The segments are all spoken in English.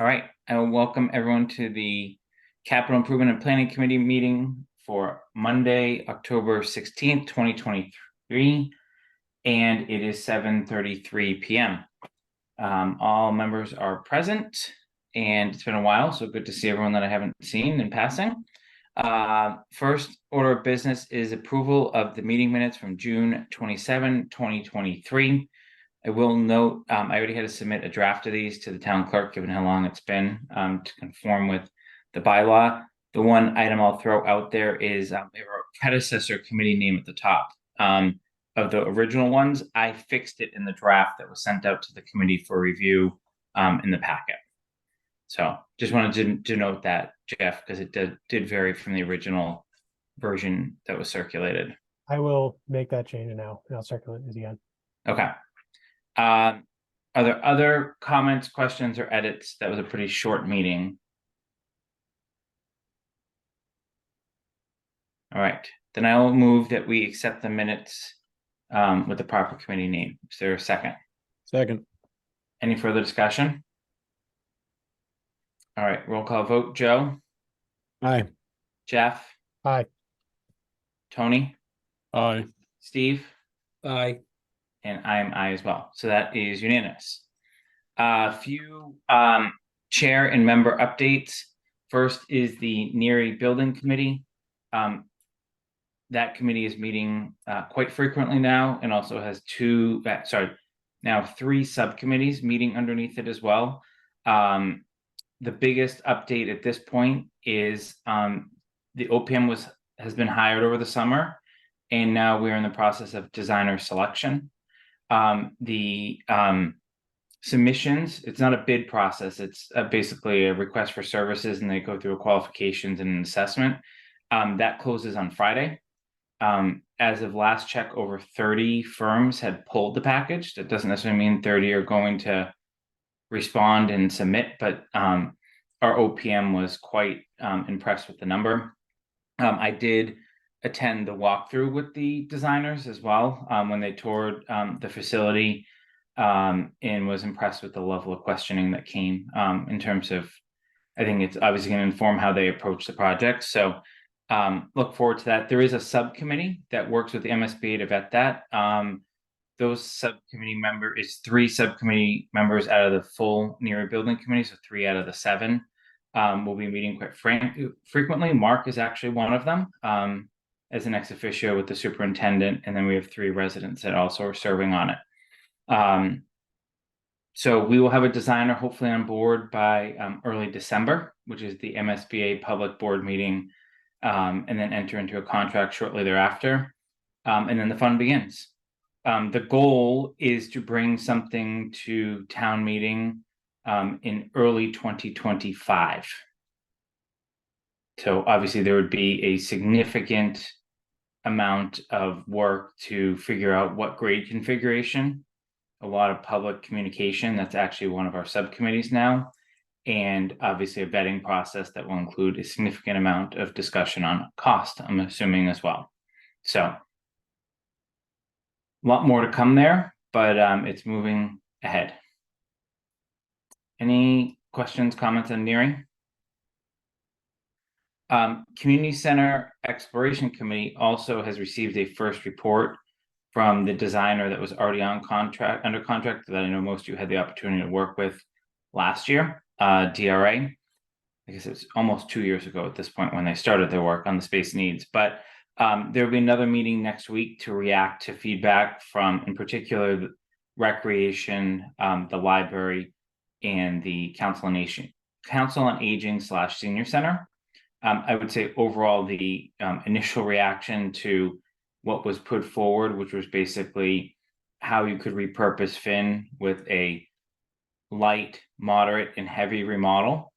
All right, I will welcome everyone to the Capital Improvement and Planning Committee meeting for Monday, October 16th, 2023, and it is 7:33 p.m. All members are present, and it's been a while, so good to see everyone that I haven't seen in passing. First order of business is approval of the meeting minutes from June 27, 2023. I will note, I already had to submit a draft of these to the town clerk, given how long it's been, to conform with the bylaw. The one item I'll throw out there is, a predecessor committee name at the top. Of the original ones, I fixed it in the draft that was sent out to the committee for review, in the packet. So just wanted to note that, Jeff, because it did vary from the original version that was circulated. I will make that change now, and I'll circulate it again. Okay. Are there other comments, questions, or edits? That was a pretty short meeting. All right, then I will move that we accept the minutes with the proper committee name. Is there a second? Second. Any further discussion? All right, roll call vote. Joe? Aye. Jeff? Aye. Tony? Aye. Steve? Aye. And I am aye as well. So that is unanimous. A few chair and member updates. First is the Neary Building Committee. That committee is meeting quite frequently now, and also has now three subcommittees meeting underneath it as well. The biggest update at this point is the OPM has been hired over the summer, and now we're in the process of designer selection. The submissions, it's not a bid process, it's basically a request for services, and they go through qualifications and an assessment. That closes on Friday. As of last check, over 30 firms had pulled the package. That doesn't necessarily mean 30 are going to respond and submit, but our OPM was quite impressed with the number. I did attend the walkthrough with the designers as well when they toured the facility, and was impressed with the level of questioning that came in terms of, I think it's obviously going to inform how they approach the project. So look forward to that. There is a subcommittee that works with the MSBA to vet that. Those subcommittee member is 3 subcommittee members out of the full Neary Building Committee, so 3 out of the 7 will be meeting quite frequently. Mark is actually one of them as an ex officio with the superintendent, and then we have 3 residents that also are serving on it. So we will have a designer hopefully on board by early December, which is the MSBA public board meeting, and then enter into a contract shortly thereafter, and then the fun begins. The goal is to bring something to town meeting in early 2025. So obviously there would be a significant amount of work to figure out what grade configuration, a lot of public communication. That's actually one of our subcommittees now, and obviously a vetting process that will include a significant amount of discussion on cost, I'm assuming, as well. So a lot more to come there, but it's moving ahead. Any questions, comments on Neary? Community Center Exploration Committee also has received a first report from the designer that was already under contract that I know most of you had the opportunity to work with last year, DRA. I guess it's almost 2 years ago at this point when they started their work on the space needs, but there will be another meeting next week to react to feedback from, in particular, the recreation, the library, and the Council on Aging / Senior Center. I would say overall the initial reaction to what was put forward, which was basically how you could repurpose Finn with a light, moderate, and heavy remodel,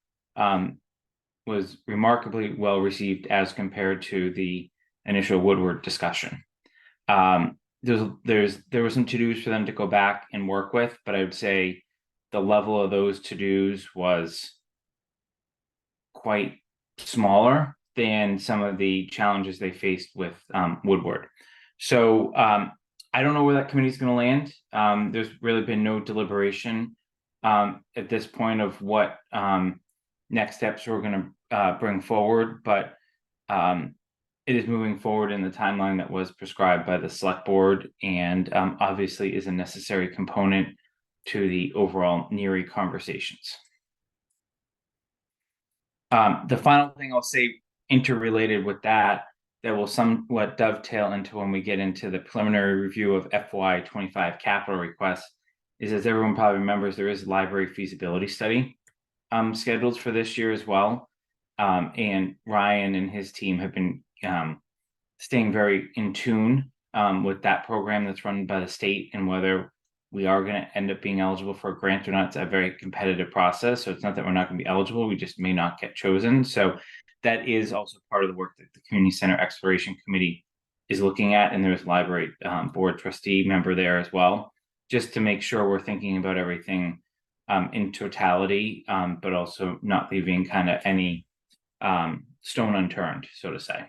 was remarkably well received as compared to the initial Woodward discussion. There were some to-dos for them to go back and work with, but I would say the level of those to-dos was quite smaller than some of the challenges they faced with Woodward. So I don't know where that committee is going to land. There's really been no deliberation at this point of what next steps we're going to bring forward, but it is moving forward in the timeline that was prescribed by the select board, and obviously is a necessary component to the overall NERI conversations. The final thing I'll say, interrelated with that will somewhat dovetail into when we get into the preliminary review of FY25 capital requests, is, as everyone probably remembers, there is a library feasibility study scheduled for this year as well. And Ryan and his team have been staying very in tune with that program that's run by the state, and whether we are going to end up being eligible for a grant or not. It's a very competitive process. So it's not that we're not going to be eligible, we just may not get chosen. So that is also part of the work that the Community Center Exploration Committee is looking at. And there's a library board trustee member there as well, just to make sure we're thinking about everything in totality, but also not leaving kind of any stone unturned, so to say.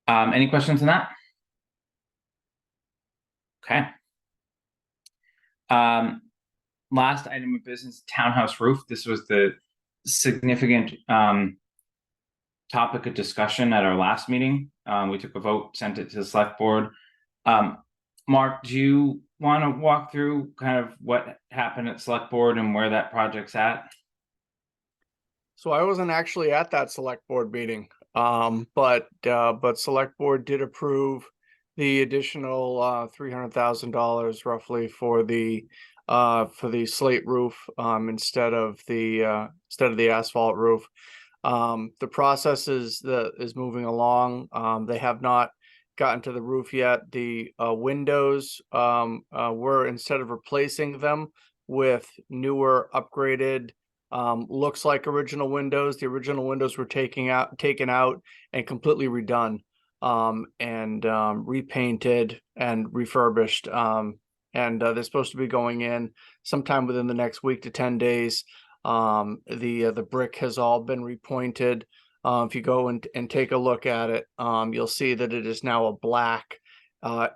Any questions on that? Okay. Last item of business, townhouse roof. This was the significant topic of discussion at our last meeting. We took a vote, sent it to the select board. Mark, do you want to walk through kind of what happened at select board and where that project's at? So I wasn't actually at that select board meeting, but select board did approve the additional $300,000 roughly for the slate roof instead of the asphalt roof. The process is moving along. They have not gotten to the roof yet. The windows were, instead of replacing them with newer, upgraded, looks like original windows, the original windows were taken out and completely redone, and repainted and refurbished. And they're supposed to be going in sometime within the next week to 10 days. The brick has all been repointed. If you go and take a look at it, you'll see that it is now a black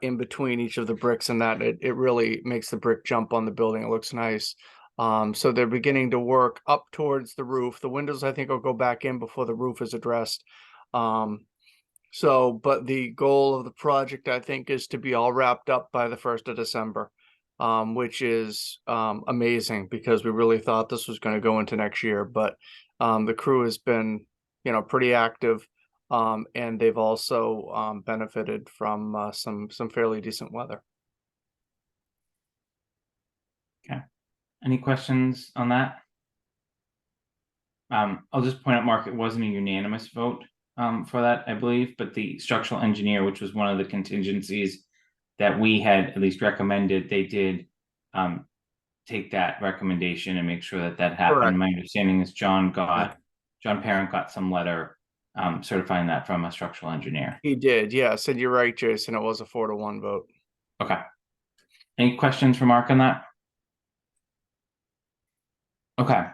in between each of the bricks, and that it really makes the brick jump on the building. It looks nice. So they're beginning to work up towards the roof. The windows, I think, will go back in before the roof is addressed. But the goal of the project, I think, is to be all wrapped up by the 1st of December, which is amazing, because we really thought this was going to go into next year. But the crew has been, pretty active, and they've also benefited from some fairly decent weather. Okay. Any questions on that? I'll just point out, Mark, it wasn't a unanimous vote for that, I believe, but the structural engineer, which was one of the contingencies that we had at least recommended, they did take that recommendation and make sure that that happened. Correct. My understanding is John Parent got some letter certifying that from a structural engineer. He did, yes. And you're right, Jason, it was a 4-1 vote. Okay. Any questions for Mark on that? Okay.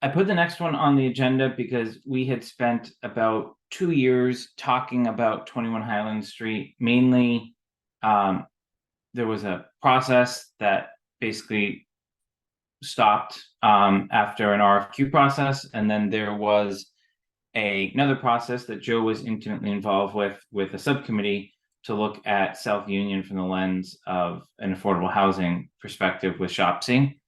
I put the next one on the agenda because we had spent about 2 years talking about 21 Highland Street. Mainly, there was a process that basically stopped after an RFQ process, and then there was another process that Joe was intimately involved with a subcommittee to look at South Union from the lens of an affordable housing perspective with Shopsy.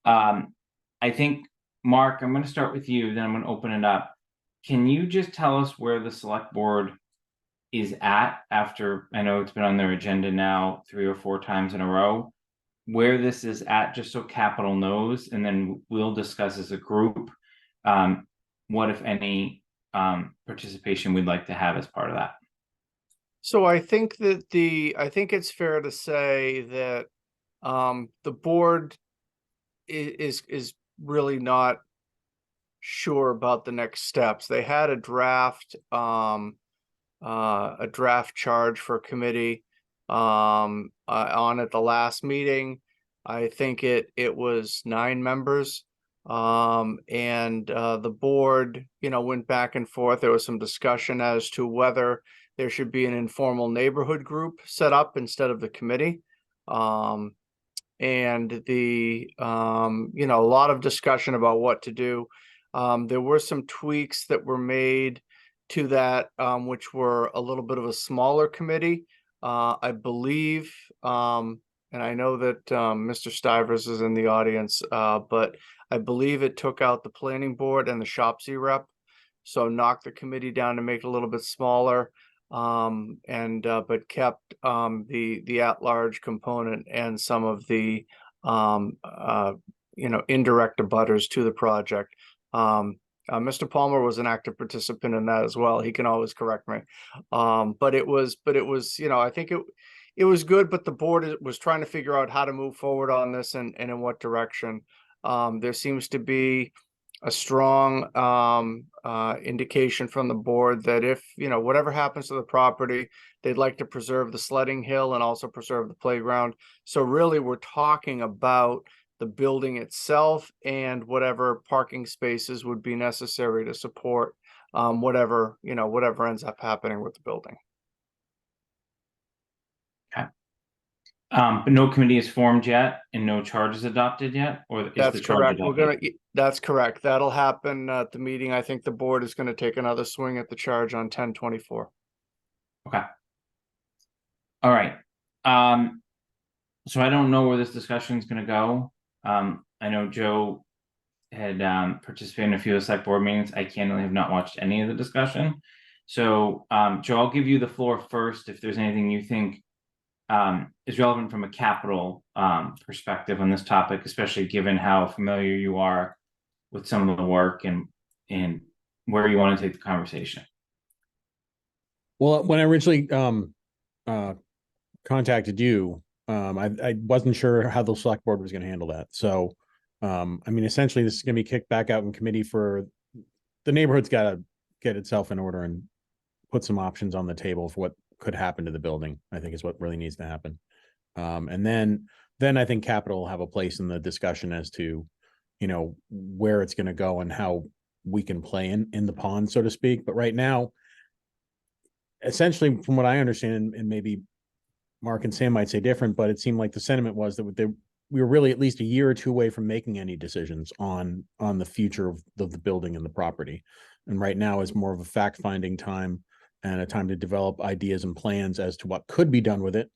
I think, Mark, I'm going to start with you, then I'm going to open it up. Can you just tell us where the select board is at after, I know it's been on their agenda now 3 or 4 times in a row, where this is at, just so Capital knows, and then we'll discuss as a group what, if any, participation we'd like to have as part of that. So I think that I think it's fair to say that the board is really not sure about the next steps. They had a draft charge for committee on at the last meeting. I think it was 9 members, and the board went back and forth. There was some discussion as to whether there should be an informal neighborhood group set up instead of the committee. and the, you know, a lot of discussion about what to do. There were some tweaks that were made to that, which were a little bit of a smaller committee. I believe, and I know that Mr. Stivers is in the audience, but I believe it took out the planning board and the Shopsy rep. So knocked the committee down to make it a little bit smaller, but kept the at-large component and some of the you know, indirect abutters to the project. Mr. Palmer was an active participant in that as well. He can always correct me. But it was, you know, I think it was good, but the board was trying to figure out how to move forward on this and in what direction. There seems to be a strong indication from the board that if, you know, whatever happens to the property, they'd like to preserve the sledding hill and also preserve the playground. So really, we're talking about the building itself and whatever parking spaces would be necessary to support whatever, you know, whatever ends up happening with the building. But no committee is formed yet and no charge is adopted yet, or is That's the charge correct. We're adopted? gonna, that's correct. That'll happen at the meeting. I think the board is gonna take another swing at the charge on 10/24. Okay. All right. So I don't know where this discussion is going to go. I know Joe had participated in a few of the select board meetings. I candidly have not watched any of the discussion. So Joe, I'll give you the floor first if there's anything you think is relevant from a capital perspective on this topic, especially given how familiar you are with some of the work and where you want to take the conversation. Well, when I originally contacted you, I wasn't sure how the select board was going to handle that. So, I mean, essentially, this is going to be kicked back out in committee for the neighborhood's got to get itself in order and put some options on the table for what could happen to the building, I think is what really needs to happen. And then I think capital will have a place in the discussion as to, you know, where it's going to go and how we can play in the pond, so to speak. But right now, essentially, from what I understand, and maybe Mark and Sam might say different, but it seemed like the sentiment was that we were really at least a year or two away from making any decisions on the future of the building and the property. And right now is more of a fact-finding time and a time to develop ideas and plans as to what could be done with it.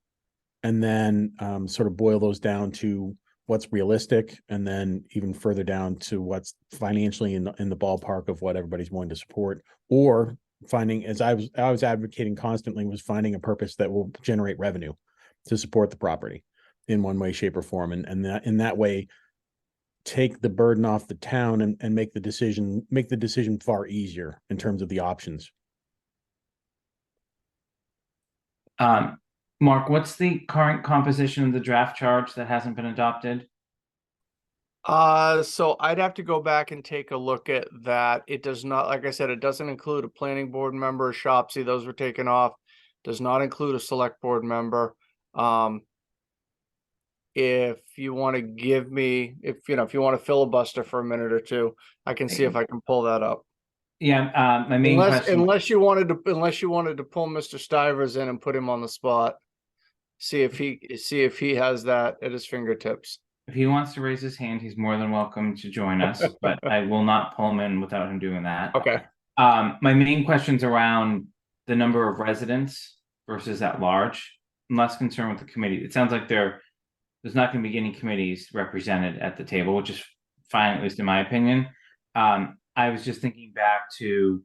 And then sort of boil those down to what's realistic, and then even further down to what's financially in the ballpark of what everybody's willing to support, or finding, as I was advocating constantly, was finding a purpose that will generate revenue to support the property in one way, shape, or form. And that in that way, take the burden off the town and make the decision far easier in terms of the options. Mark, what's the current composition of the draft charge that hasn't been adopted? So I'd have to go back and take a look at that. It does not, like I said, it doesn't include a planning board member, a Shopsy, those were taken off. Does not include a select board member. If you want to give me, if you want to filibuster for a minute or two, I can see if I can pull that up. Yeah, my main question. Unless you wanted to pull Mr. Stivers in and put him on the spot, see if he has that at his fingertips. If he wants to raise his hand, he's more than welcome to join us, but I will not pull him in without him doing that. Okay. My main question's around the number of residents versus at large. I'm less concerned with the committee. It sounds like there's not going to be any committees represented at the table, which is fine, at least in my opinion. I was just thinking back to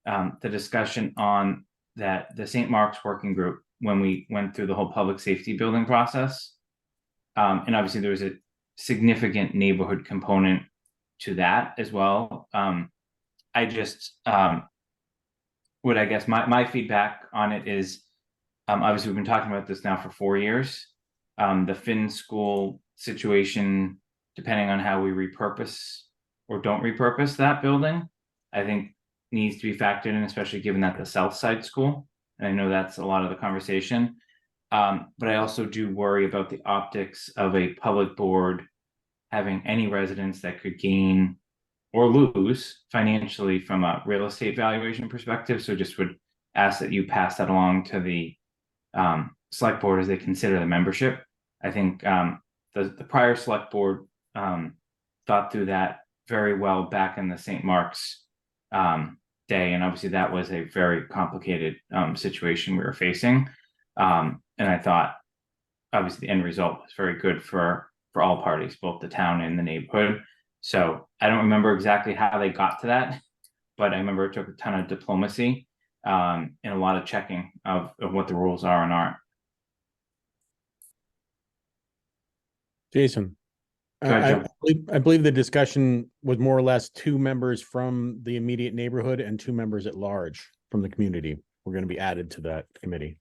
the discussion on the St. Mark's working group when we went through the whole public safety building process. And obviously there was a significant neighborhood component to that as well. I just what I guess my feedback on it is, obviously we've been talking about this now for 4 years. The Finn School situation, depending on how we repurpose or don't repurpose that building, I think needs to be factored in, especially given that the South Side School, and I know that's a lot of the conversation. But I also do worry about the optics of a public board having any residents that could gain or lose financially from a real estate valuation perspective. So just would ask that you pass that along to the select board as they consider the membership. I think the prior select board thought through that very well back in the St. Mark's day, and obviously that was a very complicated situation we were facing. And I thought obviously the end result was very good for all parties, both the town and the neighborhood. So I don't remember exactly how they got to that, but I remember it took a ton of diplomacy and a lot of checking of what the rules are and aren't. Jason. Go ahead, Joe. I believe the discussion was more or less 2 members from the immediate neighborhood and 2 members at large from the community were going to be added to that committee.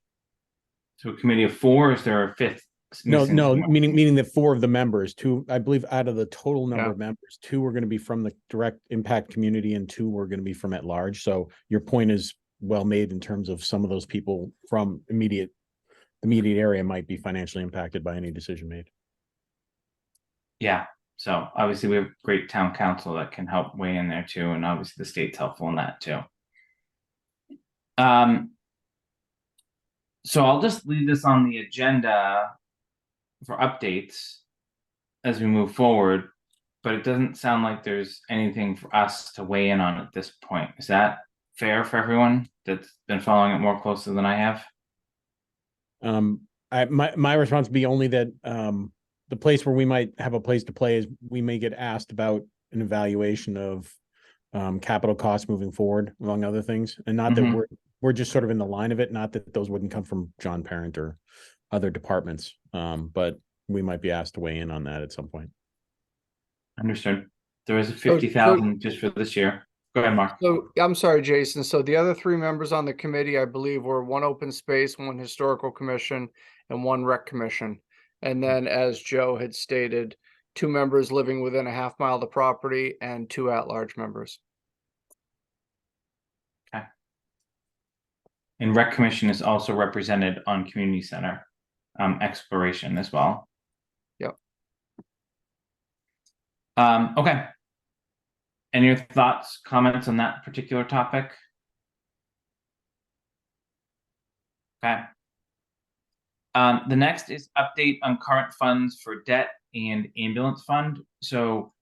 So a committee of 4, is there a 5th? No, somewhere? meaning that 4 of the members, 2, I believe out of the total number Yeah. of members, 2 were going to be from the direct impact community and 2 were going to be from at large. So your point is well made in terms of some of those people from immediate area might be financially impacted by any decision made. Yeah. So obviously we have great town council that can help weigh in there too, and obviously the state's helpful in that too. So I'll just leave this on the agenda for updates as we move forward, but it doesn't sound like there's anything for us to weigh in on at this point. Is that fair for everyone that's been following it more closely than I have? My response would be only that the place where we might have a place to play is we may get asked about an evaluation of capital costs moving forward, among other things, and not Mhm. that we're just sort of in the line of it. Not that those wouldn't come from John Parent or other departments, but we might be asked to weigh in on that at some point. Understood. There is a 50,000 just for this year. Go ahead, Mark. So I'm sorry, Jason. So the other 3 members on the committee, I believe, were 1 open space, 1 historical commission, and 1 rec commission. And then, as Joe had stated, 2 members living within a half mile of the property and 2 at-large members. And Rec Commission is also represented on Community Center exploration as well. Yep. Okay. Any thoughts, comments on that particular topic? Okay. The next is update on current funds for debt and ambulance fund. So,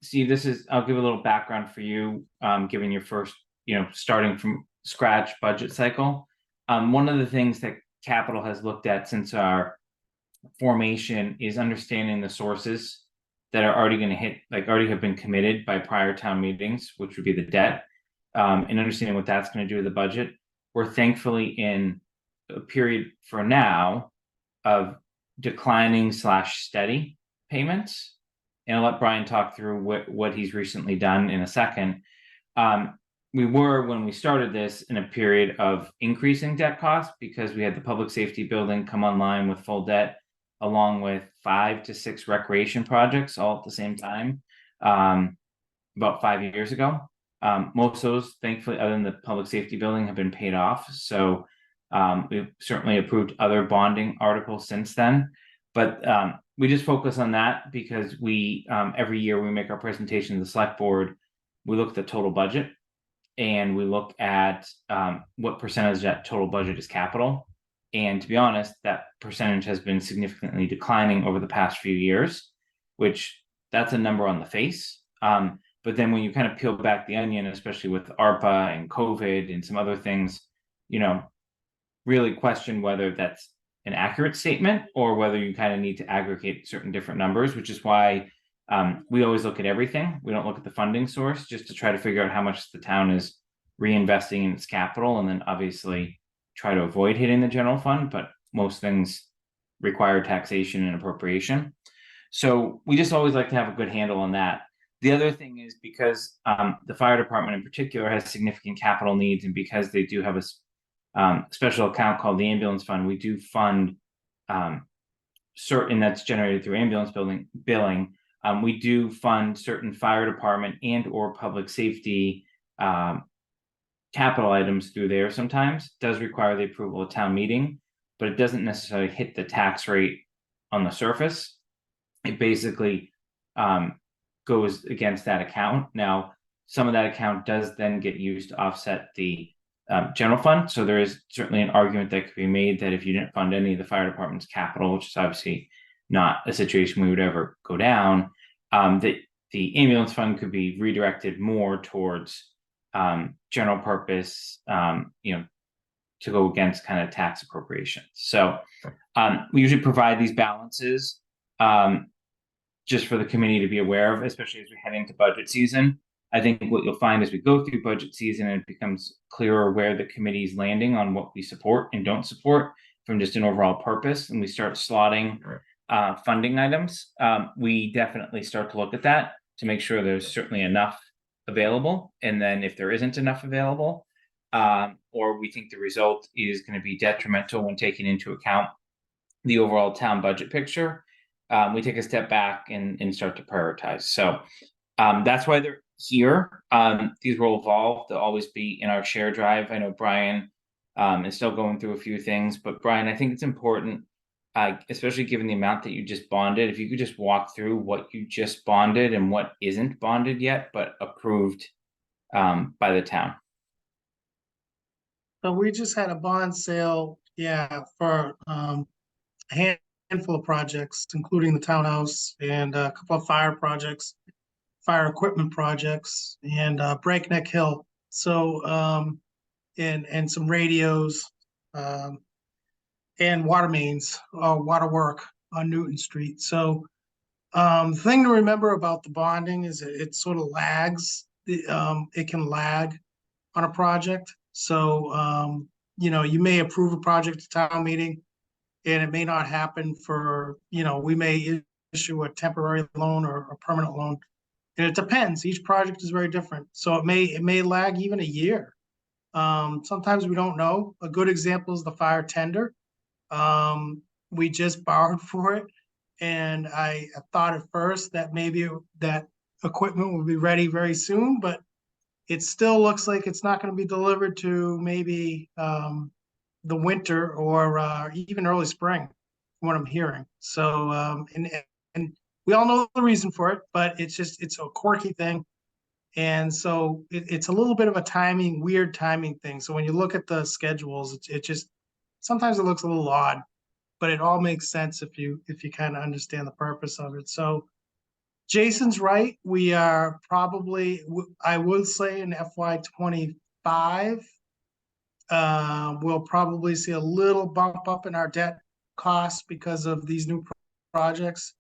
Steve, I'll give a little background for you, given your first, starting from scratch budget cycle. One of the things that Capital has looked at since our formation is understanding the sources that are already going to hit, like already have been committed by prior town meetings, which would be the debt, and understanding what that's going to do to the budget. We're thankfully in a period for now of declining / steady payments. And I'll let Brian talk through what he's recently done in a second. We were, when we started this, in a period of increasing debt costs because we had the public safety building come online with full debt, along with 5 to 6 recreation projects all at the same time, about 5 years ago. Most of those, thankfully, other than the public safety building, have been paid off. So we've certainly approved other bonding articles since then. But we just focus on that because we, every year we make our presentation to the select board, we look at the total budget. And we look at what percentage of that total budget is capital. And to be honest, that percentage has been significantly declining over the past few years, which that's a number on the face. But then when you kind of peel back the onion, especially with ARPA and COVID and some other things, really question whether that's an accurate statement or whether you kind of need to aggregate certain different numbers, which is why we always look at everything. We don't look at the funding source just to try to figure out how much the town is reinvesting in its capital, and then obviously try to avoid hitting the general fund. But most things require taxation and appropriation. So we just always like to have a good handle on that. The other thing is because the fire department in particular has significant capital needs, and because they do have a special account called the ambulance fund, we do fund certain that's generated through ambulance billing. We do fund certain fire department and or public safety capital items through there. Sometimes it does require the approval of town meeting, but it doesn't necessarily hit the tax rate on the surface. It basically goes against that account. Now, some of that account does then get used to offset the general fund. So there is certainly an argument that could be made that if you didn't fund any of the fire department's capital, which is obviously not a situation we would ever go down, that the ambulance fund could be redirected more towards general purpose, to go against kind of tax appropriations. So we usually provide these balances just for the committee to be aware of, especially as we head into budget season. I think what you'll find as we go through budget season, it becomes clearer where the committee is landing on what we support and don't support from just an overall purpose, and we start slotting funding items. We definitely start to look at that to make sure there's certainly enough available, and then if there isn't enough available, or we think the result is going to be detrimental when taking into account the overall town budget picture, we take a step back and start to prioritize. So that's why they're here. These will evolve. They'll always be in our share drive. I know Brian is still going through a few things, but Brian, I think it's important, especially given the amount that you just bonded, if you could just walk through what you just bonded and what isn't bonded yet, but approved by the town. So we just had a bond sale, for a handful of projects, including the townhouse and a couple of fire projects, fire equipment projects, and Breakneck Hill. So and some radios and water mains, water work on Newton Street. So the thing to remember about the bonding is it sort of lags. It can lag on a project. So, you may approve a project at town meeting and it may not happen for, we may issue a temporary loan or a permanent loan. And it depends. Each project is very different. So it may lag even a year. Sometimes we don't know. A good example is the fire tender. We just borrowed for it. And I thought at first that maybe that equipment will be ready very soon, but it still looks like it's not going to be delivered to maybe the winter or even early spring, from what I'm hearing. So, and we all know the reason for it, but it's a quirky thing. And so it's a little bit of a weird timing thing. So when you look at the schedules, it just, sometimes it looks a little odd, but it all makes sense if you kind of understand the purpose of it. So Jason's right. We are probably, I would say in FY25, we'll probably see a little bump up in our debt costs because of these new projects.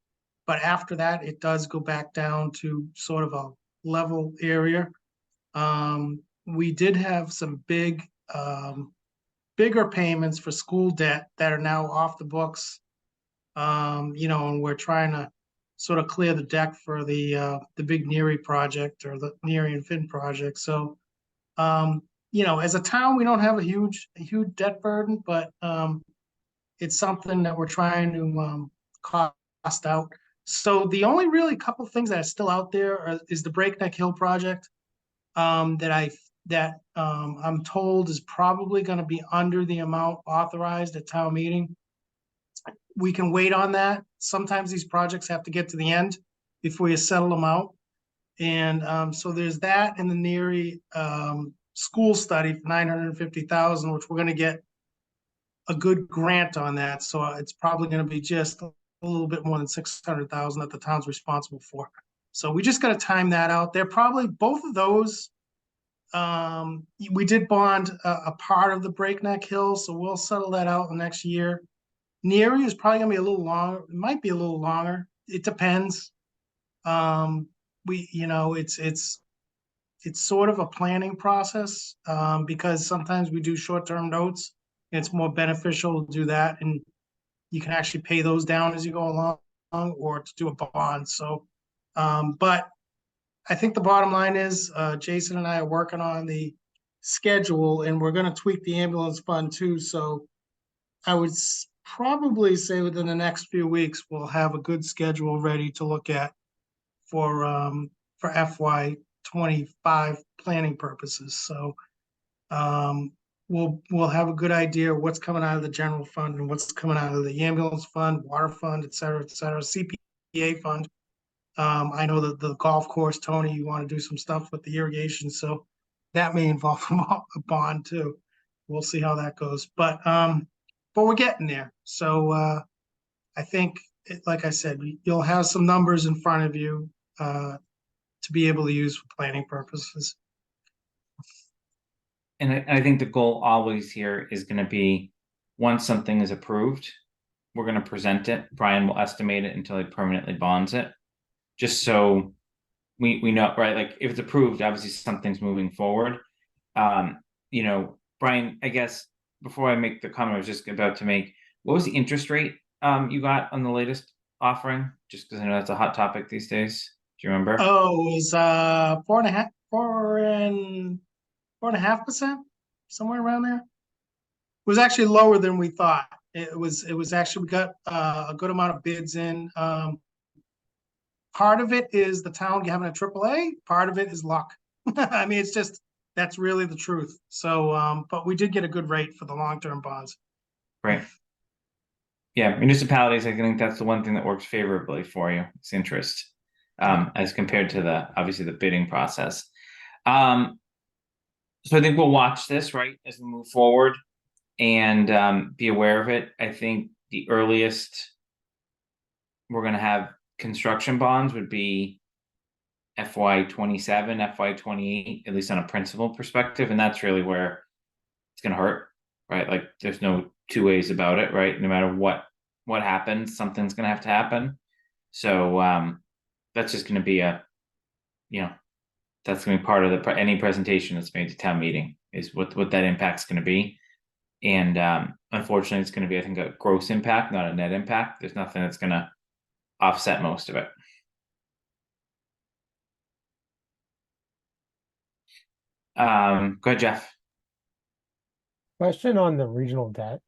But after that, it does go back down to sort of a level area. We did have some bigger payments for school debt that are now off the books. And we're trying to sort of clear the deck for the big NERI project, or the NERI and Fin project. So, as a town, we don't have a huge debt burden, but it's something that we're trying to cost out. So the only really couple of things that are still out there is the Breakneck Hill project that I'm told is probably going to be under the amount authorized at town meeting. We can wait on that. Sometimes these projects have to get to the end before you settle them out. And so there's that, and the NERI school study for $950,000, which we're going to get a good grant on that. So it's probably going to be just a little bit more than $600,000 that the town's responsible for. So we just got to time that out. They're probably both of those. We did bond a part of the Breakneck Hill, so we'll settle that out the next year. NERI is probably gonna be a little longer. It might be a little longer. It depends. It's sort of a planning process because sometimes we do short-term notes. And it's more beneficial to do that, and you can actually pay those down as you go along, or to do a bond. So, but I think the bottom line is Jason and I are working on the schedule, and we're going to tweak the ambulance fund too. So I would probably say within the next few weeks, we'll have a good schedule ready to look at for FY25 planning purposes. So we'll have a good idea of what's coming out of the general fund and what's coming out of the ambulance fund, water fund, et cetera, CPA fund. I know that the golf course, Tony, you want to do some stuff with the irrigation, so that may involve a bond too. We'll see how that goes, but we're getting there. So I think like I said, you'll have some numbers in front of you to be able to use for planning purposes. And I think the goal always here is going to be, once something is approved, we're going to present it. Brian will estimate it until he permanently bonds it, just so we know, right? Like if it's approved, obviously something's moving forward. You know, Brian, I guess before I make the comment I was just about to make, what was the interest rate you got on the latest offering? Just because I know that's a hot topic these days. Do you remember? Oh, it was 4.5%, somewhere around there. It was actually lower than we thought. It was actually, we got a good amount of bids in. Part of it is the town having a AAA, part of it is luck. I mean, it's just, that's really the truth. So, but we did get a good rate for the long-term bonds. Right. Yeah, municipalities, I think that's the one thing that works favorably for you. It's interest, as compared to the, obviously the bidding process. So I think we'll watch this, right, as we move forward and be aware of it. I think the earliest we're gonna have construction bonds would be FY27, FY28, at least on a principal perspective, and that's really where it's gonna hurt, right? Like there's no two ways about it, right? No matter what happens, something's gonna have to happen. So that's just gonna be a, you know, that's gonna be part of the any presentation that's made to town meeting is what that impact's gonna be. And unfortunately, it's gonna be, I think, a gross impact, not a net impact. There's nothing that's gonna offset most of it. Go ahead, Jeff. Question on the regional debt.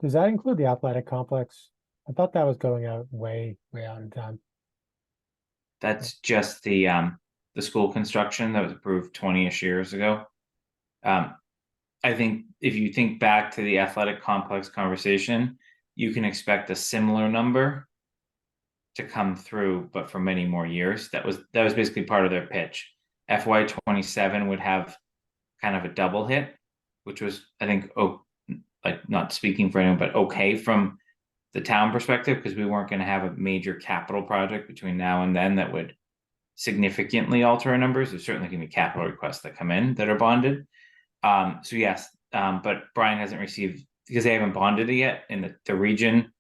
Does that include the athletic complex? I thought that was going out way out in time. That's just the school construction that was approved 20-ish years ago. I think if you think back to the athletic complex conversation, you can expect a similar number to come through, but for many more years. That was basically part of their pitch. FY27 would have kind of a double hit, which was, I think, like not speaking for anyone, but okay from the town perspective, because we weren't going to have a major capital project between now and then that would significantly alter our numbers. There's certainly going to be capital requests that come in that are bonded. So yes, but Brian hasn't received, because they haven't bonded it yet, and the region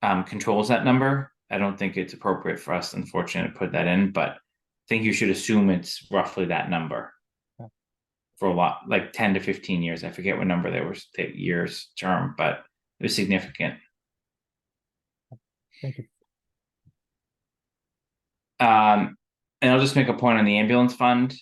controls that number. I don't think it's appropriate for us, unfortunately, to put that in, but I think you should assume it's roughly that number for a lot, like 10 to 15 years. I forget what number they were, years term, but it was significant. Thank you. And I'll just make a point on the ambulance fund.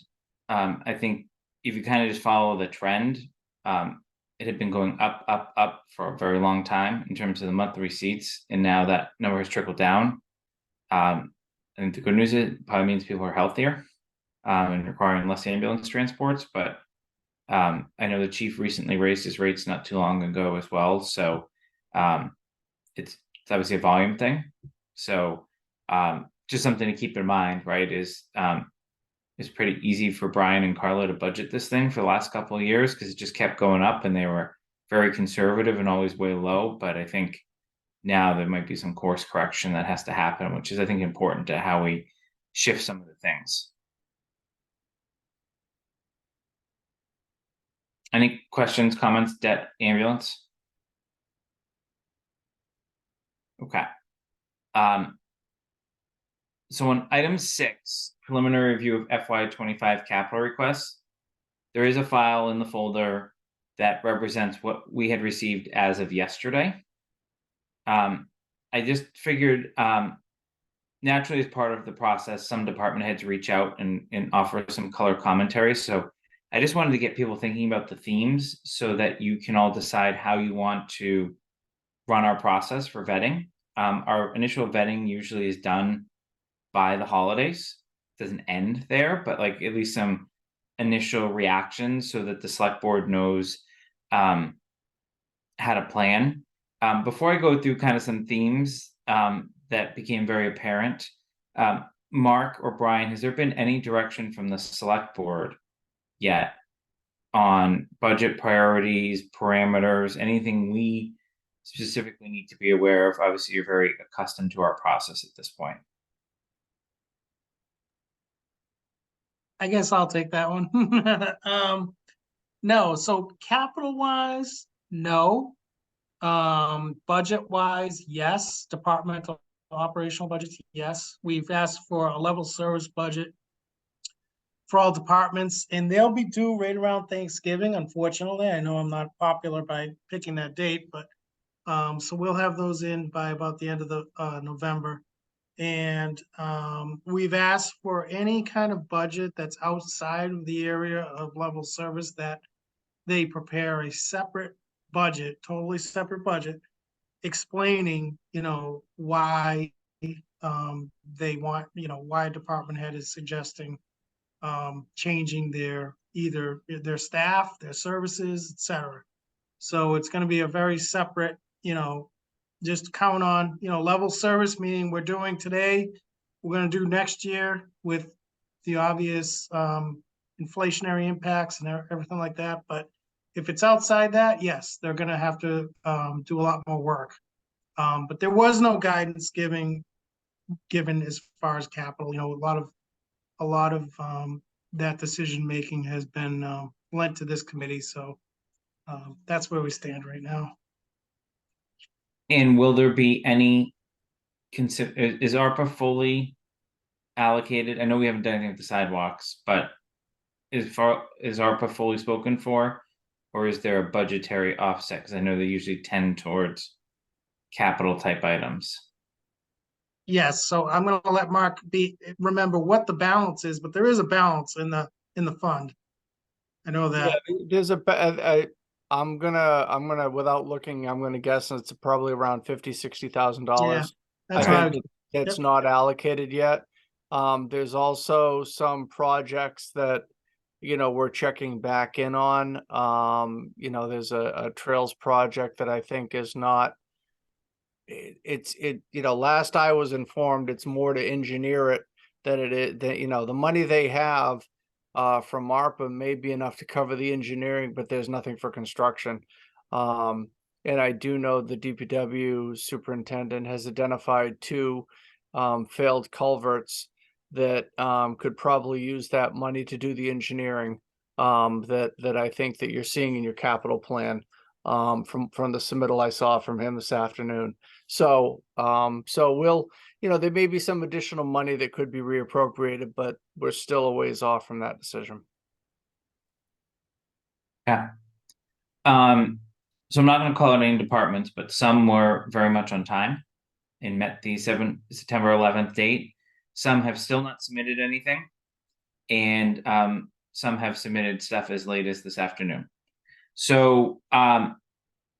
I think if you kind of just follow the trend, it had been going up for a very long time in terms of the monthly receipts, and now that number has trickled down. I think the good news is it probably means people are healthier and requiring less ambulance transports. But I know the chief recently raised his rates not too long ago as well, so it's obviously a volume thing. So just something to keep in mind, right? Is it's pretty easy for Brian and Carla to budget this thing for the last couple of years because it just kept going up and they were very conservative and always way low. But I think now there might be some course correction that has to happen, which is, I think, important to how we shift some of the things. Any questions, comments, debt, ambulance? Okay. So on item 6, preliminary review of FY25 capital requests, there is a file in the folder that represents what we had received as of yesterday. I just figured naturally, as part of the process, some department heads reach out and offer some color commentary. So I just wanted to get people thinking about the themes so that you can all decide how you want to run our process for vetting. Our initial vetting usually is done by the holidays. It doesn't end there, but like at least some initial reactions so that the select board knows how to plan. Before I go through kind of some themes that became very apparent, Mark or Brian, has there been any direction from the select board yet on budget priorities, parameters, anything we specifically need to be aware of? Obviously, you're very accustomed to our process at this point. I guess I'll take that one. No, so capital wise, no. Budget wise, yes. Departmental operational budgets, yes. We've asked for a level service budget for all departments, and they'll be due right around Thanksgiving, unfortunately. I know I'm not popular by picking that date, but so we'll have those in by about the end of the November. And we've asked for any kind of budget that's outside of the area of level service that they prepare a separate budget, totally separate budget, explaining, why they want, why a department head is suggesting changing either their staff, their services, etc. So it's going to be a very separate, just count on, level service, meaning we're doing today, we're going to do next year with the obvious inflationary impacts and everything like that. But if it's outside that, yes, they're going to have to do a lot more work. But there was no guidance given as far as capital. A lot of that decision making has been lent to this committee. So that's where we stand right now. And will there be any is ARPA fully allocated? I know we haven't done anything with the sidewalks, but is ARPA fully spoken for, or is there a budgetary offset? Because I know they usually tend towards capital type items. Yes, so I'm going to let Mark remember what the balance is, but there is a balance in the fund. I know that. Yeah, there's I'm gonna without looking, I'm gonna guess it's probably around $50,000-$60,000. That's Okay. right. That's Yep. not allocated yet. There's also some projects that, we're checking back in on. There's a trails project that I think is not, last I was informed, it's more to engineer it than it is, that, the money they have from ARPA may be enough to cover the engineering, but there's nothing for construction. And I do know the DPW superintendent has identified 2 failed culverts that could probably use that money to do the engineering that I think that you're seeing in your capital plan from the submittal I saw from him this afternoon. So we'll, there may be some additional money that could be reappropriated, but we're still a ways off from that decision. Yeah. So I'm not going to call out any departments, but some were very much on time and met the September 11th date. Some have still not submitted anything, and some have submitted stuff as late as this afternoon. So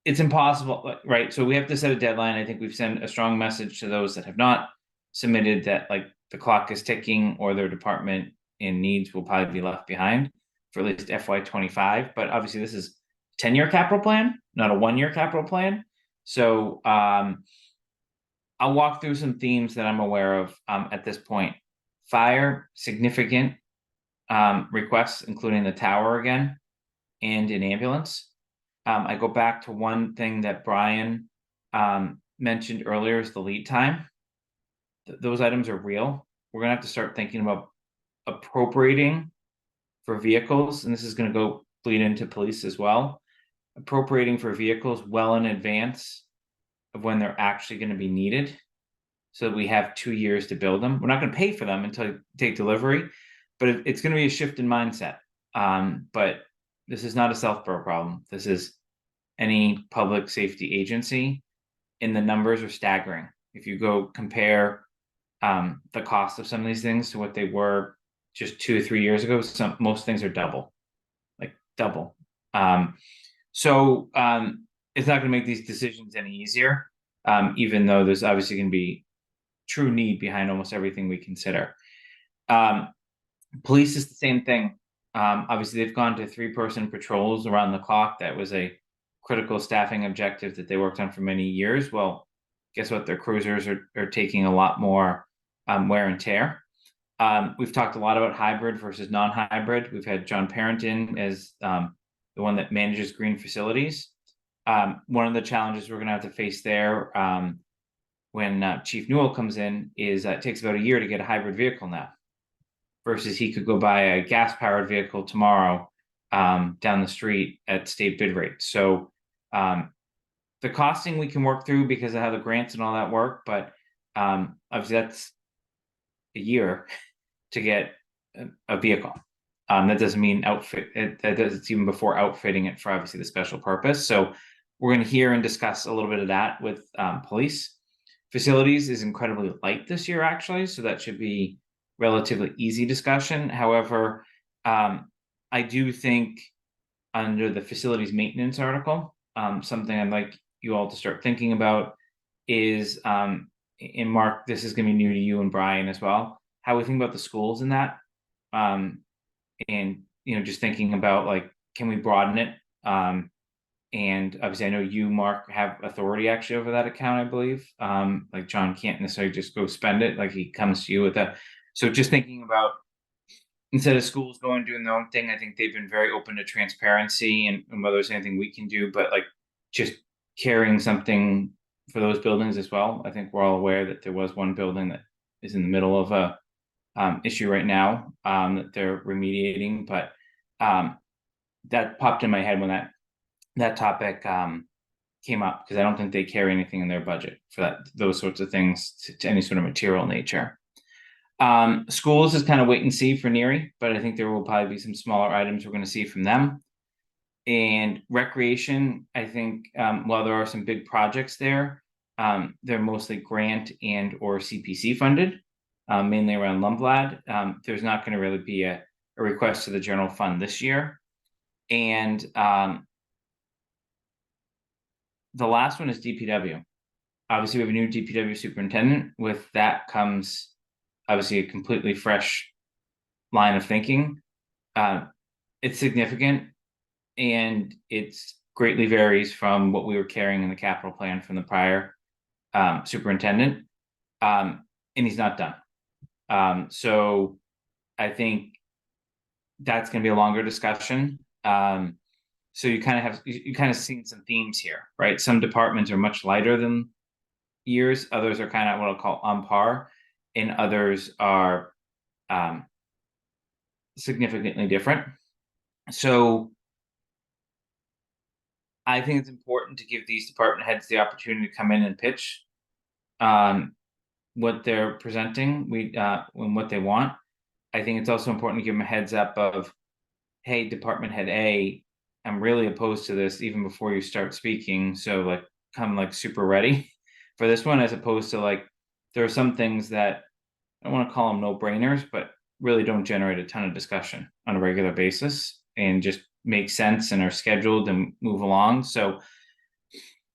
it's impossible, right? So we have to set a deadline. I think we've sent a strong message to those that have not submitted that the clock is ticking, or their department in needs will probably be left behind for at least FY25. But obviously this is 10-year capital plan, not a 1-year capital plan. So I'll walk through some themes that I'm aware of at this point. Fire, significant requests, including the tower again, and an ambulance. I go back to one thing that Brian mentioned earlier, is the lead time. Those items are real. We're gonna have to start thinking about appropriating for vehicles, and this is gonna go bleed into police as well. Appropriating for vehicles well in advance of when they're actually going to be needed, so that we have 2 years to build them. We're not going to pay for them until you take delivery, but it's going to be a shift in mindset. But this is not a Southborough problem. This is any public safety agency, and the numbers are staggering. If you go compare the cost of some of these things to what they were just 2 or 3 years ago, most things are double. So it's not going to make these decisions any easier, even though there's obviously going to be true need behind almost everything we consider. Police is the same thing. Obviously, they've gone to 3-person patrols around the clock. That was a critical staffing objective that they worked on for many years. Well, guess what? Their cruisers are taking a lot more wear and tear. We've talked a lot about hybrid versus non-hybrid. We've had John Parent in as the one that manages green facilities. One of the challenges we're gonna have to face there, when Chief Newell comes in is it takes about a year to get a hybrid vehicle now. Versus he could go buy a gas powered vehicle tomorrow, down the street at state bid rate. So, the costing we can work through because of how the grants and all that work, but, obviously that's a year to get a vehicle. That doesn't mean it's even before outfitting it for obviously the special purpose. So we're gonna hear and discuss a little bit of that with, police. Facilities is incredibly light this year, actually, so that should be relatively easy discussion. However, I do think under the facilities maintenance article, something I'd like you all to start thinking about is, and Mark, this is gonna be new to you and Brian as well, how we think about the schools in that. And, just thinking about like, can we broaden it? And obviously I know you, Mark, have authority actually over that account, I believe. Like John can't necessarily just go spend it, like he comes to you with that. So just thinking about instead of schools going doing their own thing, I think they've been very open to transparency and whether there's anything we can do, but like just carrying something for those buildings as well. I think we're all aware that there was one building that is in the middle of a issue right now that they're remediating, but that popped in my head when that topic came up because I don't think they carry anything in their budget for those sorts of things to any sort of material nature. Schools is kind of wait and see for Neary, but I think there will probably be some smaller items we're going to see from them. And recreation, I think, while there are some big projects there, they're mostly grant and or CPC funded, mainly around Lumblad. There's not going to really be a request to the general fund this year. And the last one is DPW. Obviously, we have a new DPW superintendent. With that comes obviously a completely fresh line of thinking. It's significant and it's greatly varies from what we were carrying in the capital plan from the prior superintendent. And he's not done. So I think that's going to be a longer discussion. So you kind of seen some themes here, right? Some departments are much lighter than years. Others are kind of what I'll call on par, and others are significantly different. So I think it's important to give these department heads the opportunity to come in and pitch what they're presenting, and what they want. I think it's also important to give them a heads up of, hey, department head A, I'm really opposed to this even before you start speaking. So like come like super ready for this one, as opposed to like, there are some things that I don't want to call them no brainers, but really don't generate a ton of discussion on a regular basis and just make sense and are scheduled and move along. So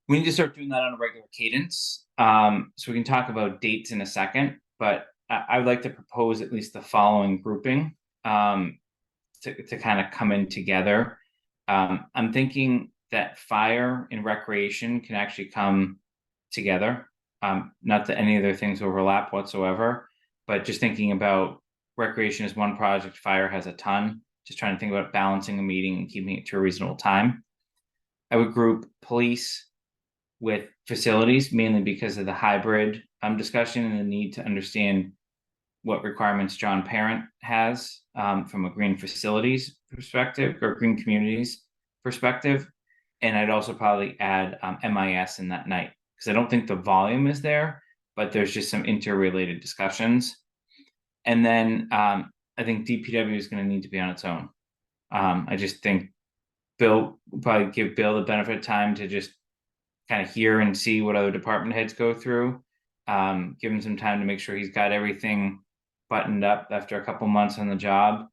we need to start doing that on a regular cadence. So we can talk about dates in a second, but I would like to propose at least the following grouping to kind of come in together. I'm thinking that fire and recreation can actually come together. Not that any of their things overlap whatsoever, but just thinking about recreation as one project, fire has a ton, just trying to think about balancing a meeting and keeping it to a reasonable time. I would group police with facilities, mainly because of the hybrid discussion and the need to understand what requirements John Parent has from a green facilities perspective or green communities perspective. And I'd also probably add MIS in that night, because I don't think the volume is there, but there's just some interrelated discussions. And then I think DPW is going to need to be on its own. I just think Bill will probably give Bill the benefit of time to just kind of hear and see what other department heads go through. Give him some time to make sure he's got everything buttoned up after a couple months on the job,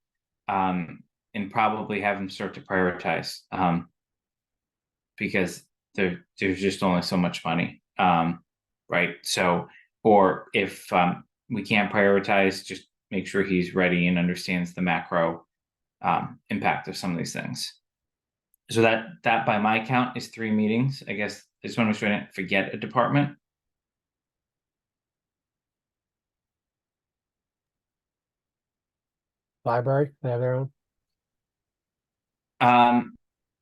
and probably have him start to prioritize, because there's just only so much money, right? So, or if we can't prioritize, just make sure he's ready and understands the macro impact of some of these things. So that by my count is 3 meetings. I guess I just want to make sure I didn't forget a department. Library, they have their own.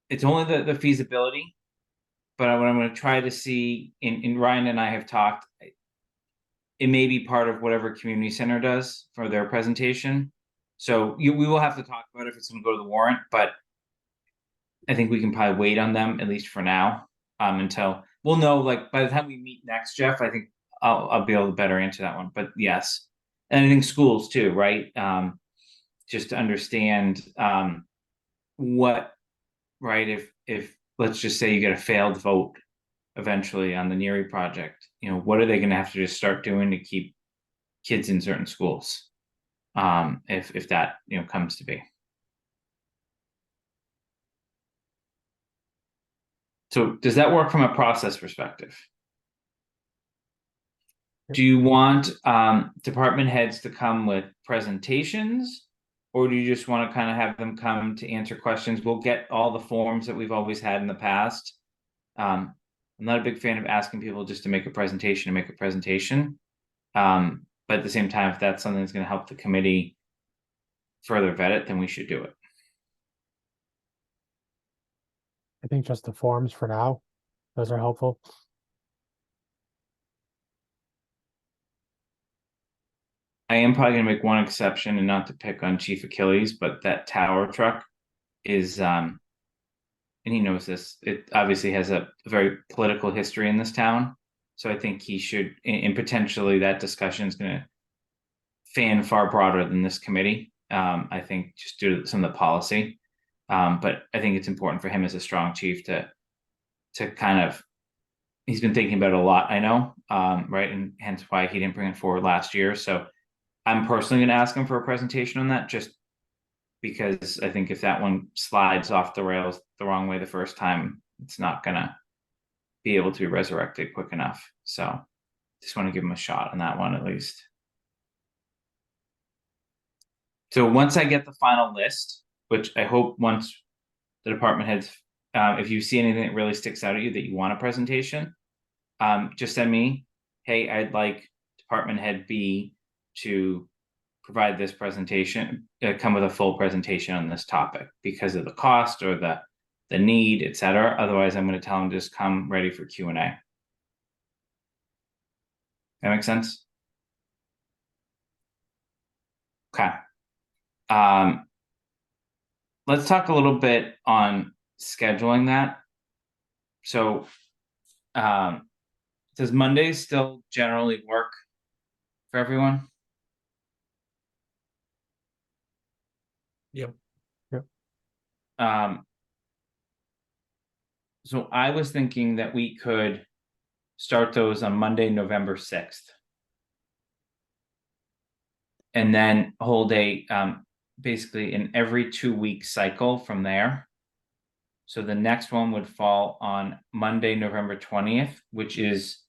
It's only the feasibility, but what I'm gonna try to see, in Ryan and I have talked, it may be part of whatever community center does for their presentation. So we will have to talk about if it's gonna go to the warrant, but I think we can probably wait on them, at least for now, until we'll know, like, by the time we meet next, Jeff, I think I'll be able to better answer that one, but yes. And I think schools too, right? Just to understand, what, right, if, let's just say you get a failed vote eventually on the Neary project, what are they gonna have to just start doing to keep kids in certain schools? If that, comes to be. So does that work from a process perspective? Do you want department heads to come with presentations? Or do you just want to kind of have them come to answer questions? We'll get all the forms that we've always had in the past. I'm not a big fan of asking people just to make a presentation. But at the same time, if that's something that's going to help the committee further vet it, then we should do it. I think just the forms for now, those are helpful. I am probably gonna make one exception, and not to pick on Chief Achilles, but that tower truck is, and he knows this, it obviously has a very political history in this town. So I think he should, and potentially that discussion is gonna fan far broader than this committee. I think just due to some of the policy. But I think it's important for him as a strong chief to kind of, he's been thinking about it a lot, I know, right, and hence why he didn't bring it forward last year. So I'm personally gonna ask him for a presentation on that, just because I think if that one slides off the rails the wrong way the first time, it's not gonna be able to be resurrected quick enough. So just want to give him a shot on that one at least. So once I get the final list, which I hope once the department heads, if you see anything that really sticks out at you that you want a presentation, just send me, hey, I'd like department head B to provide this presentation, come with a full presentation on this topic because of the cost or the need, etc. Otherwise, I'm going to tell them to just come ready for Q&A. That makes sense? Okay. Let's talk a little bit on scheduling that. So, does Mondays still generally work for everyone? Yep. So I was thinking that we could start those on Monday, November 6th. And then hold a, basically an every 2-week cycle from there. So the next one would fall on Monday, November 20th, which is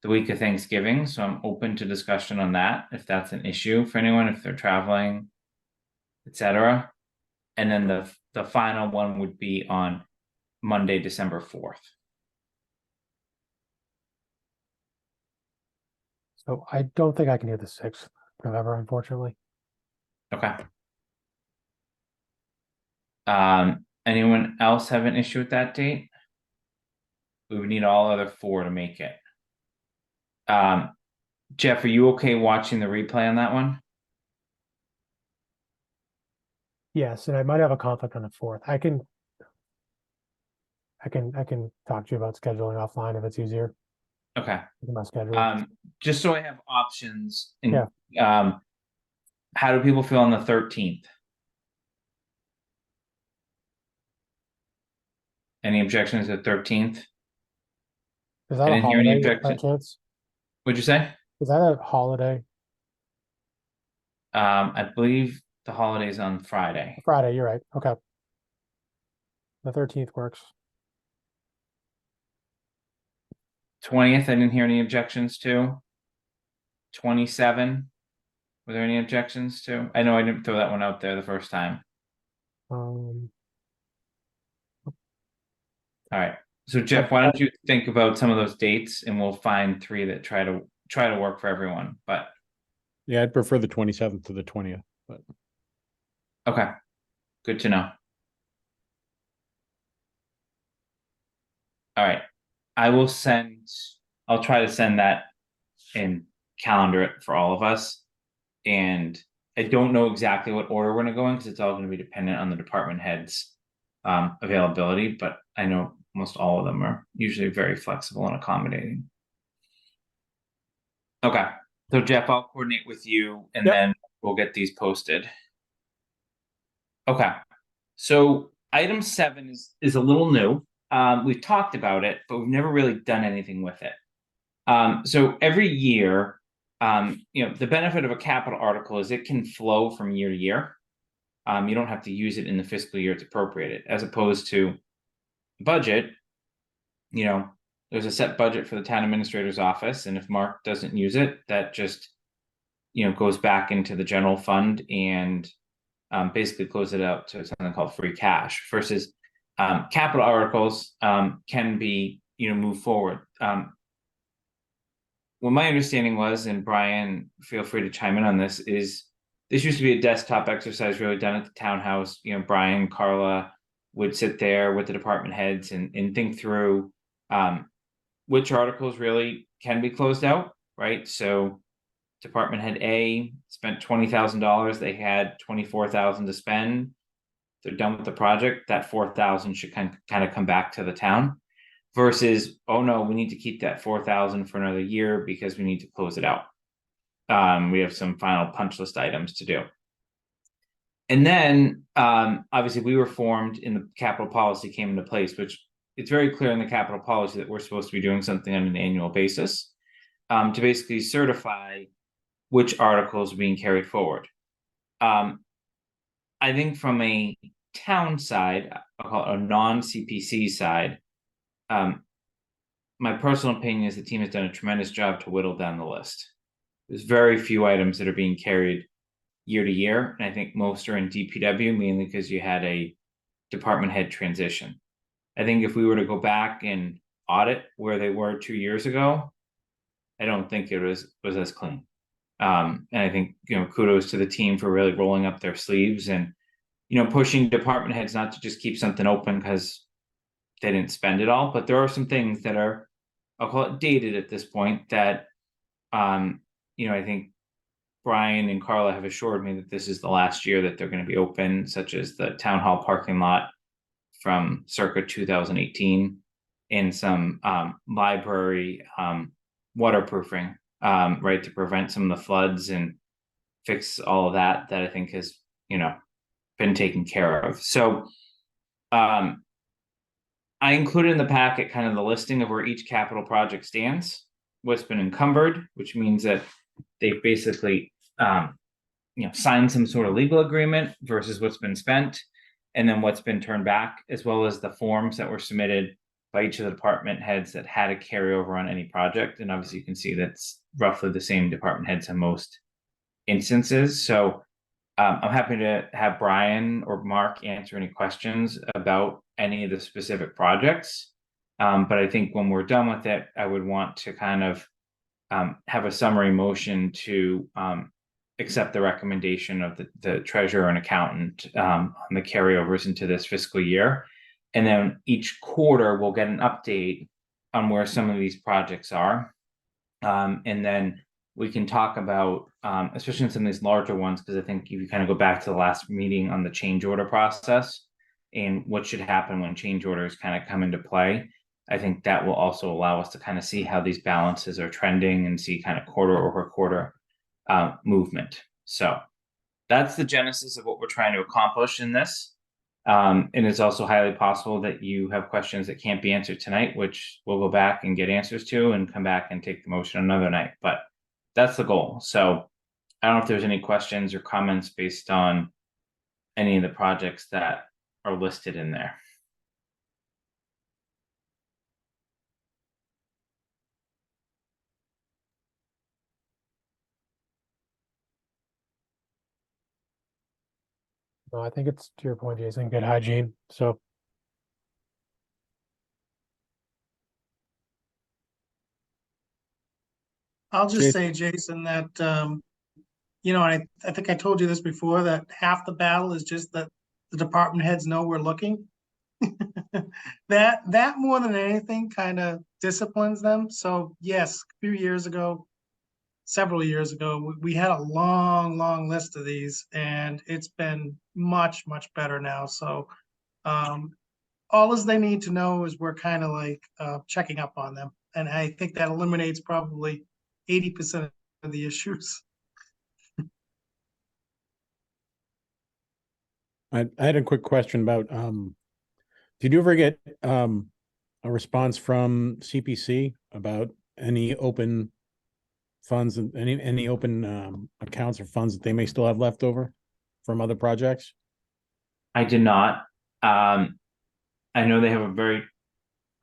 the week of Thanksgiving. So I'm open to discussion on that, if that's an issue for anyone, if they're traveling, etc. And then the final one would be on Monday, December 4th. So I don't think I can do the 6th of November, unfortunately. Okay. Anyone else have an issue with that date? We would need all other 4 to make it. Jeff, are you okay watching the replay on that one? Yes, and I might have a conflict on the 4th. I can talk to you about scheduling offline if it's easier. Okay. Look at my schedule. Just so I have options. And, Yeah. how do people feel on the 13th? Any objections to the 13th? Is that I a didn't hear any holiday by objection. chance? What'd you say? Is that a holiday? I believe the holiday's on Friday. Friday, you're right. Okay. The 13th works. 20th, I didn't hear any objections to. 27, were there any objections to? I know I didn't throw that one out there the first time. Um, All right. So Jeff, why don't you think about some of those dates and we'll find 3 that try to work for everyone. But Yeah, I'd prefer the 27th to the 20th, but okay. Good to know. All right. I'll try to send that and calendar it for all of us. And I don't know exactly what order we're gonna go in, because it's all gonna be dependent on the department heads availability, but I know most all of them are usually very flexible and accommodating. Okay, so Jeff, I'll coordinate with you and Yep. then we'll get these posted. Okay, so item 7 is a little new. We've talked about it, but we've never really done anything with it. So every year, the benefit of a capital article is it can flow from year to year. You don't have to use it in the fiscal year it's appropriated, as opposed to budget. There's a set budget for the town administrator's office, and if Mark doesn't use it, that just goes back into the general fund and basically close it out to something called free cash. Versus capital articles can be moved forward. What my understanding was, and Brian, feel free to chime in on this, is this used to be a desktop exercise really done at the townhouse. Brian, Carla would sit there with the department heads and think through which articles really can be closed out, right? So department head A spent $20,000. They had $24,000 to spend. They're done with the project. That $4,000 should kind of come back to the town. Versus, oh no, we need to keep that $4,000 for another year because we need to close it out. We have some final punch list items to do. And then obviously we were formed in the capital policy came into place, which it's very clear in the capital policy that we're supposed to be doing something on an annual basis to basically certify which articles are being carried forward. I think from a town side, I'll call it a non-CPC side, my personal opinion is the team has done a tremendous job to whittle down the list. There's very few items that are being carried year to year, and I think most are in DPW, mainly because you had a department head transition. I think if we were to go back and audit where they were 2 years ago, I don't think it was as clean. And I think kudos to the team for really rolling up their sleeves and pushing department heads not to just keep something open because they didn't spend it all. But there are some things that are, I'll call it dated at this point, that I think Brian and Carla have assured me that this is the last year that they're going to be open, such as the town hall parking lot from circa 2018 and some library waterproofing, right, to prevent some of the floods and fix all of that I think has been taken care of. So I included in the packet kind of the listing of where each capital project stands, what's been encumbered, which means that they've basically signed some sort of legal agreement versus what's been spent, and then what's been turned back, as well as the forms that were submitted by each of the department heads that had a carryover on any project. And obviously you can see that's roughly the same department heads in most instances. So I'm happy to have Brian or Mark answer any questions about any of the specific projects. But I think when we're done with it, I would want to kind of have a summary motion to accept the recommendation of the treasurer and accountant on the carryovers into this fiscal year. And then each quarter we'll get an update on where some of these projects are. And then we can talk about, especially in some of these larger ones, because I think if you kind of go back to the last meeting on the change order process and what should happen when change orders kind of come into play, I think that will also allow us to kind of see how these balances are trending and see kind of quarter over quarter movement. So that's the genesis of what we're trying to accomplish in this. And it's also highly possible that you have questions that can't be answered tonight, which we'll go back and get answers to and come back and take the motion another night. But that's the goal. So I don't know if there's any questions or comments based on any of the projects that are listed in there. No, I think it's to your point, Jason, good hygiene. So I'll just Jason. say, Jason, that, I think I told you this before, that half the battle is just that the department heads know we're looking. That more than anything kind of disciplines them. So yes, a few years ago, several years ago, we had a long list of these, and it's been much better now. So all as they need to know is we're kind of like checking up on them. And I think that eliminates probably 80% of the issues. I had a quick question about, did you ever get, a response from CPC about any open funds and any open, accounts or funds that they may still have left over from other projects? I did not. I know they have a very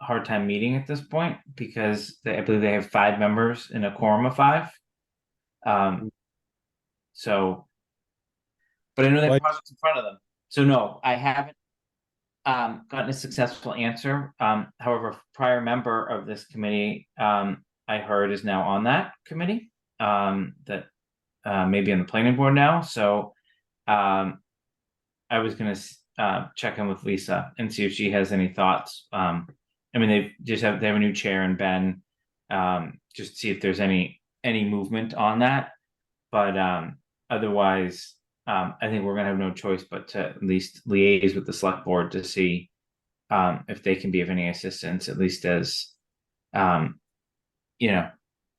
hard time meeting at this point because I believe they have 5 members in a quorum of 5. So, but I know they have Like- projects in front of them. So no, I haven't gotten a successful answer. However, a prior member of this committee, I heard is now on that committee. That maybe on the planning board now. So, I was gonna check in with Lisa and see if she has any thoughts. I mean, they have a new chair in Ben, just see if there's any movement on that. But otherwise, I think we're gonna have no choice but to at least liaise with the select board to see if they can be of any assistance, at least as you know,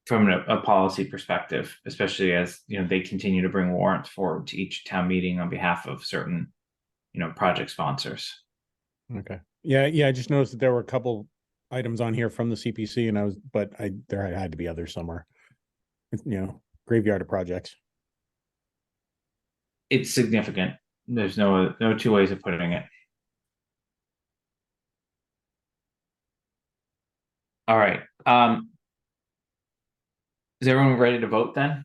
from a policy perspective, especially as they continue to bring warrants forward to each town meeting on behalf of certain project sponsors. Okay. Yeah, I just noticed that there were a couple items on here from the CPC and there had to be others somewhere. Graveyard of projects. It's significant. There's no 2 ways of putting it. All right. Is everyone ready to vote then?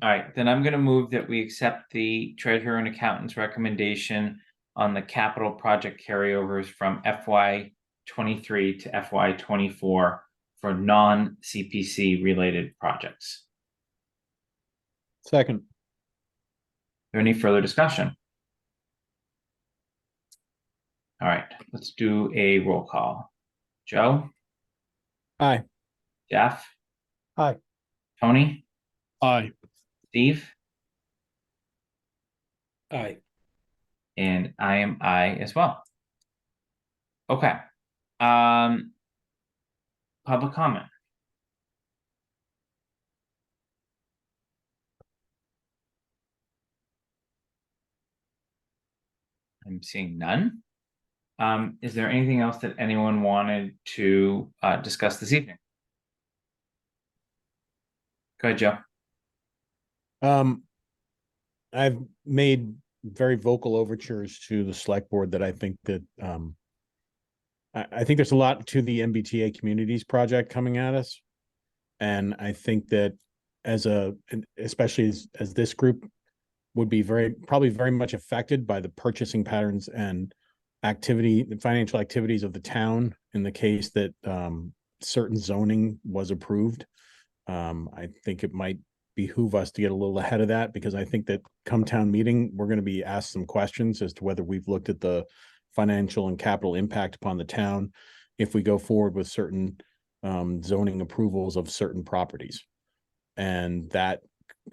All right, then I'm gonna move that we accept the treasurer and accountant's recommendation on the capital project carryovers from FY 23 to FY 24 for non-CPC related projects. Second. Is there any further discussion? All right, let's do a roll call. Joe? Aye. Jeff? Aye. Tony? Aye. Steve? Aye. And I am aye as well. Okay. Public comment. I'm seeing none. Is there anything else that anyone wanted to discuss this evening? Go ahead, Joe. I've made very vocal overtures to the select board that I think that I think there's a lot to the MBTA Communities project coming at us. And I think that especially as this group would be probably very much affected by the purchasing patterns and financial activities of the town in the case that certain zoning was approved. I think it might behoove us to get a little ahead of that, because I think that come town meeting, we're going to be asked some questions as to whether we've looked at the financial and capital impact upon the town if we go forward with certain zoning approvals of certain properties. And that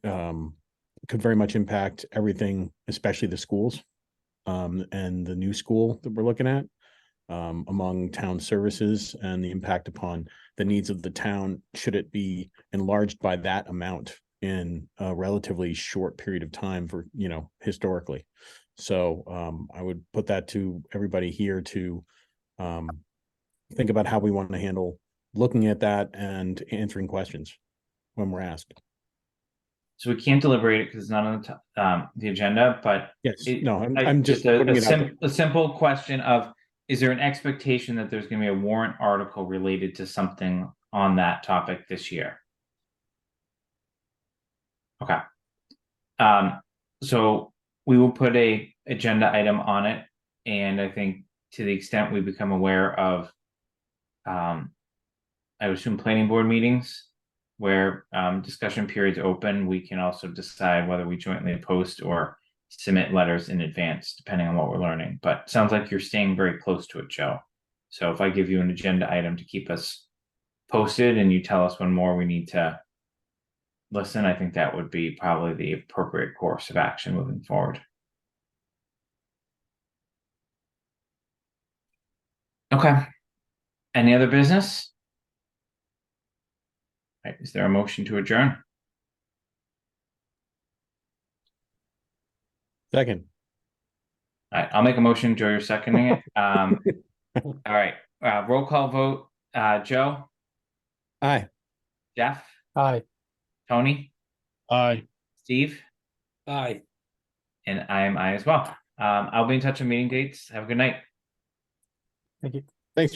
could very much impact everything, especially the schools and the new school that we're looking at, among town services, and the impact upon the needs of the town should it be enlarged by that amount in a relatively short period of time for, historically. So I would put that to everybody here to think about how we want to handle looking at that and answering questions when we're asked. So we can't deliberate it because it's not on the agenda, but Yes, it- no, I'm just a, putting it out there. a simple question of, is there an expectation that there's going to be a warrant article related to something on that topic this year? Okay. So we will put a agenda item on it, and I think to the extent we become aware of, I would assume planning board meetings, where discussion periods open, we can also decide whether we jointly post or submit letters in advance, depending on what we're learning. But sounds like you're staying very close to it, Joe. So if I give you an agenda item to keep us posted and you tell us when more we need to listen, I think that would be probably the appropriate course of action moving forward. Okay. Any other business? All right, is there a motion to adjourn? Second. All right, I'll make a motion. Joe, you're seconding it. All right, roll call vote. Joe, Aye. Jeff, Aye. Tony, Aye. Steve, Aye. and I am I as well. I'll be in touch with meeting dates. Have a good night. Thank you. Thanks.